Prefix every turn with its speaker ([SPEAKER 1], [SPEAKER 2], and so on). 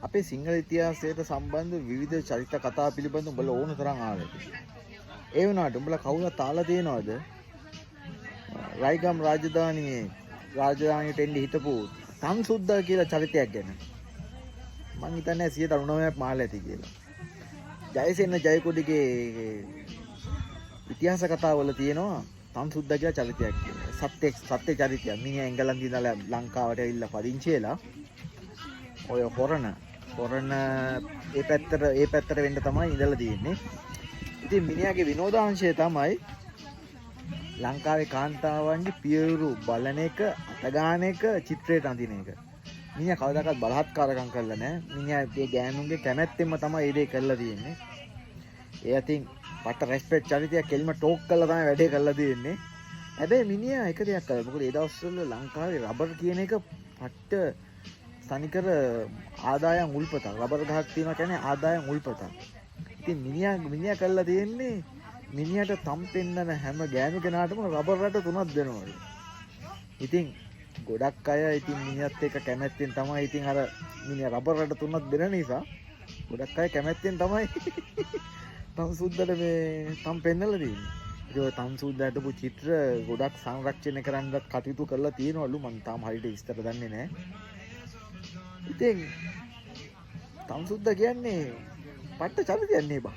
[SPEAKER 1] අපේ සිංහල ඉතිහාසයට සම්බන්ධ විවිධ චරිත කතා පිළිබඳව උඹලා ඕන තරම් ආවා. ඒ වුණාට උඹලා කවුරුත් තාලා තියෙනවද? රයිගම් රාජධානියට එන්න හිටපු සංසුද්දා කියලා චරිතයක් ගැන. මං හිතන්නේ 99ක් මහල ඇති කියලා. ජයසේන ජයකොඩිගේ ඉතිහාස කතාවල තියෙනවා සංසුද්දා කියලා චරිතයක් කියලා. සත්‍ය චරිතයක්. මිනිහා එංගලන්තේ ඉඳලා ලංකාවට ඇවිල්ලා පදිංචි වෙලා ඔය හොරණ ඒ පැත්තට වෙන්න තමයි ඉඳලා තියෙන්නේ. ඉතින් මිනිහාගේ විනෝදාංශය තමයි ලංකාවේ කාන්තාවන්ගේ පියවරු බලන එක, අතගාන එක, චිත්‍රයට අඳින එක. මිනිහා කවදාකවත් බලහත්කාරකම් කරලා නැහැ. මිනිහා මේ ගෑනුන්ගේ කැමැත්තෙන්ම තමයි ඒ දේ කරලා තියෙන්නේ. ඒ අතින් පට රෙස්පෙක්ට් චරිතය කෙල්ම ටෝක් කරලා තමයි වැඩේ කරලා තියෙන්නේ. හැබැයි මිනිහා එක දෙයක් කරා. මොකද ඒ දවස්වල ලංකාවේ රබර් කියන එක පට්ට තනිකර ආදායම් උල්පතක්. රබර් ගහක් තියෙනවා කියන්නේ ආදායම් උල්පතක්. ඉතින් මිනිහා කරලා තියෙන්නේ මිනිහට තම් පෙන්නන හැම ගෑනු කෙනාටම රබර් රට 3ක් දෙනවලු. ඉතින් ගොඩක් අය ඉතින් මිනිහත් එක්ක කැමැත්තෙන් තමයි ඉතින් අර මිනිහා රබර් රට 3ක් දෙන නිසා ගොඩක් අය කැමැත්තෙන් තමයි තම්සුද්දට මේ තම් පෙන්නලා තියෙන්නේ. ඉතින් ඔය තම්සුද්දට පු චිත්‍ර ගොඩක් සංරක්ෂණය කරන්නත් කටයුතු කරලා තියෙනවලු. මම තාම හරියට විස්තර දන්නේ නැහැ. ඉතින් තම්සුද්දා කියන්නේ පට්ට චරිතයක් නේ බං.